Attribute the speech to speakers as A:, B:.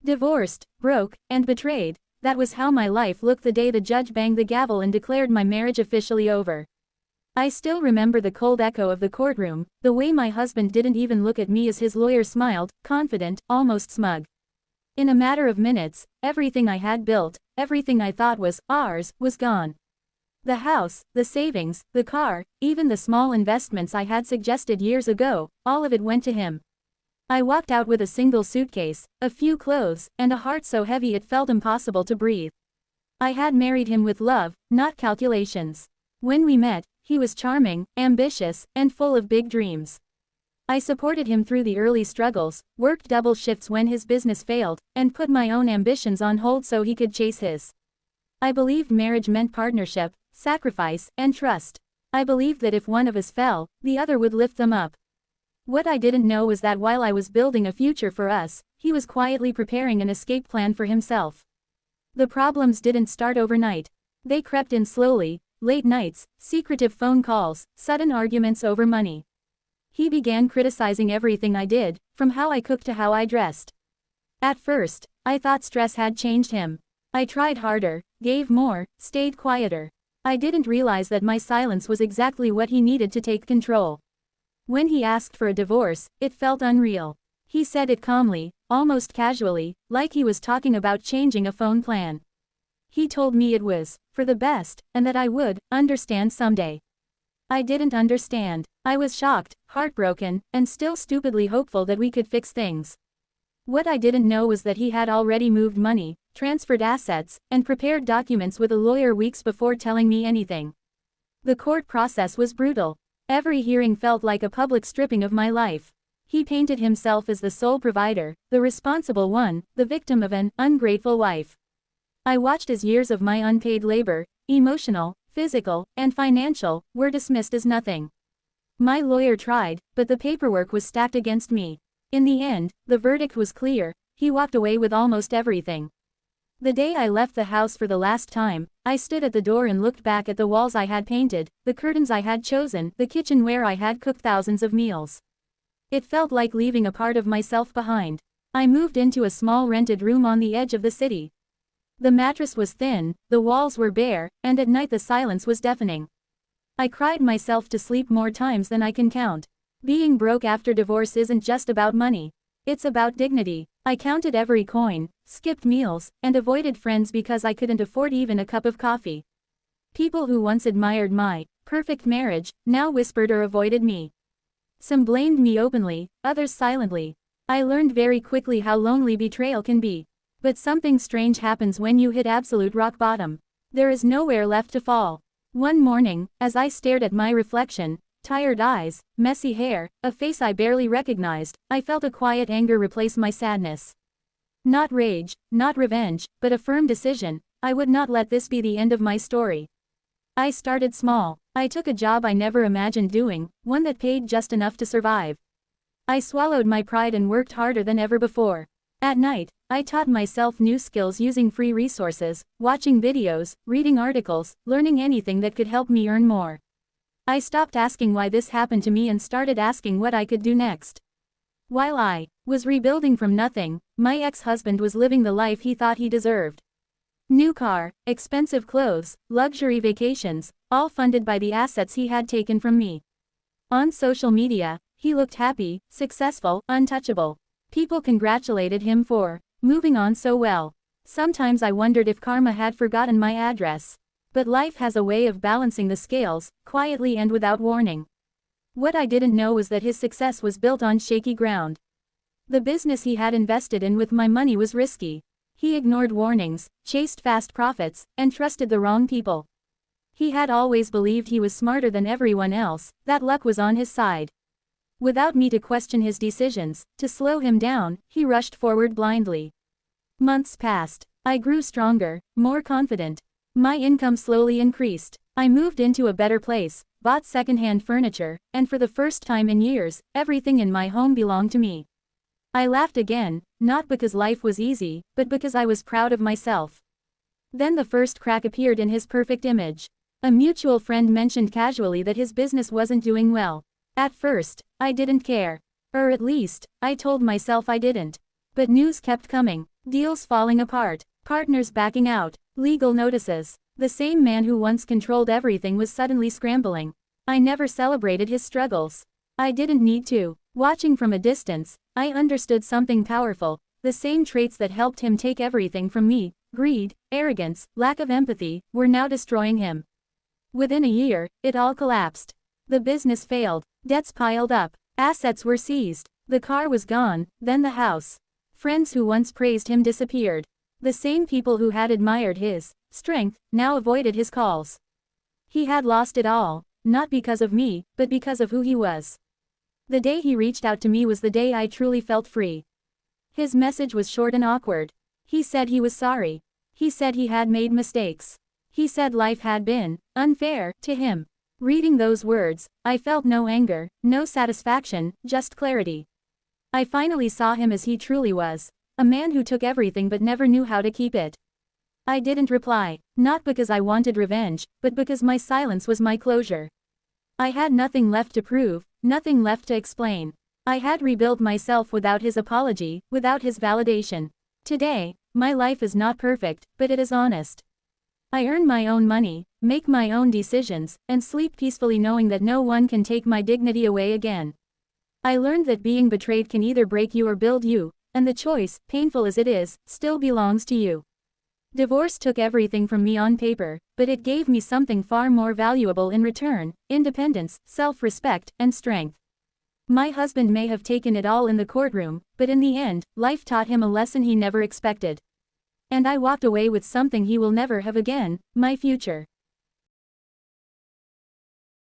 A: Divorced, broke, and betrayed. That was how my life looked the day the judge banged the gavel and declared my marriage officially over. I still remember the cold echo of the courtroom, the way my husband didn't even look at me as his lawyer smiled, confident, almost smug. In a matter of minutes, everything I had built, everything I thought was ours, was gone. The house, the savings, the car, even the small investments I had suggested years ago, all of it went to him. I walked out with a single suitcase, a few clothes, and a heart so heavy it felt impossible to breathe. I had married him with love, not calculations. When we met, he was charming, ambitious, and full of big dreams. I supported him through the early struggles, worked double shifts when his business failed, and put my own ambitions on hold so he could chase his. I believed marriage meant partnership, sacrifice, and trust. I believed that if one of us fell, the other would lift them up. What I didn't know was that while I was building a future for us, he was quietly preparing an escape plan for himself. The problems didn't start overnight. They crept in slowly, late nights, secretive phone calls, sudden arguments over money. He began criticizing everything I did, from how I cooked to how I dressed. At first, I thought stress had changed him. I tried harder, gave more, stayed quieter. I didn't realize that my silence was exactly what he needed to take control. When he asked for a divorce, it felt unreal. He said it calmly, almost casually, like he was talking about changing a phone plan. He told me it was for the best, and that I would understand someday. I didn't understand. I was shocked, heartbroken, and still stupidly hopeful that we could fix things. What I didn't know was that he had already moved money, transferred assets, and prepared documents with a lawyer weeks before telling me anything. The court process was brutal. Every hearing felt like a public stripping of my life. He painted himself as the sole provider, the responsible one, the victim of an ungrateful wife. I watched as years of my unpaid labor, emotional, physical, and financial, were dismissed as nothing. My lawyer tried, but the paperwork was stacked against me. In the end, the verdict was clear: he walked away with almost everything. The day I left the house for the last time, I stood at the door and looked back at the walls I had painted, the curtains I had chosen, the kitchen where I had cooked thousands of meals. It felt like leaving a part of myself behind. I moved into a small rented room on the edge of the city. The mattress was thin, the walls were bare, and at night the silence was deafening. I cried myself to sleep more times than I can count. Being broke after divorce isn't just about money. It's about dignity. I counted every coin, skipped meals, and avoided friends because I couldn't afford even a cup of coffee. People who once admired my perfect marriage now whispered or avoided me. Some blamed me openly, others silently. I learned very quickly how lonely betrayal can be. But something strange happens when you hit absolute rock bottom. There is nowhere left to fall. One morning, as I stared at my reflection, tired eyes, messy hair, a face I barely recognized, I felt a quiet anger replace my sadness. Not rage, not revenge, but a firm decision: I would not let this be the end of my story. I started small. I took a job I never imagined doing, one that paid just enough to survive. I swallowed my pride and worked harder than ever before. At night, I taught myself new skills using free resources, watching videos, reading articles, learning anything that could help me earn more. I stopped asking why this happened to me and started asking what I could do next. While I was rebuilding from nothing, my ex-husband was living the life he thought he deserved. New car, expensive clothes, luxury vacations, all funded by the assets he had taken from me. On social media, he looked happy, successful, untouchable. People congratulated him for moving on so well. Sometimes I wondered if karma had forgotten my address. But life has a way of balancing the scales, quietly and without warning. What I didn't know was that his success was built on shaky ground. The business he had invested in with my money was risky. He ignored warnings, chased fast profits, and trusted the wrong people. He had always believed he was smarter than everyone else, that luck was on his side. Without me to question his decisions, to slow him down, he rushed forward blindly. Months passed. I grew stronger, more confident. My income slowly increased. I moved into a better place, bought secondhand furniture, and for the first time in years, everything in my home belonged to me. I laughed again, not because life was easy, but because I was proud of myself. Then the first crack appeared in his perfect image. A mutual friend mentioned casually that his business wasn't doing well. At first, I didn't care. Or at least, I told myself I didn't. But news kept coming, deals falling apart, partners backing out, legal notices. The same man who once controlled everything was suddenly scrambling. I never celebrated his struggles. I didn't need to. Watching from a distance, I understood something powerful. The same traits that helped him take everything from me, greed, arrogance, lack of empathy, were now destroying him. Within a year, it all collapsed. The business failed, debts piled up, assets were seized, the car was gone, then the house. Friends who once praised him disappeared. The same people who had admired his strength now avoided his calls. He had lost it all, not because of me, but because of who he was. The day he reached out to me was the day I truly felt free. His message was short and awkward. He said he was sorry. He said he had made mistakes. He said life had been unfair to him. Reading those words, I felt no anger, no satisfaction, just clarity. I finally saw him as he truly was, a man who took everything but never knew how to keep it. I didn't reply, not because I wanted revenge, but because my silence was my closure. I had nothing left to prove, nothing left to explain. I had rebuilt myself without his apology, without his validation. Today, my life is not perfect, but it is honest. I earn my own money, make my own decisions, and sleep peacefully knowing that no one can take my dignity away again. I learned that being betrayed can either break you or build you, and the choice, painful as it is, still belongs to you. Divorce took everything from me on paper, but it gave me something far more valuable in return: independence, self-respect, and strength. My husband may have taken it all in the courtroom, but in the end, life taught him a lesson he never expected. And I walked away with something he will never have again: my future.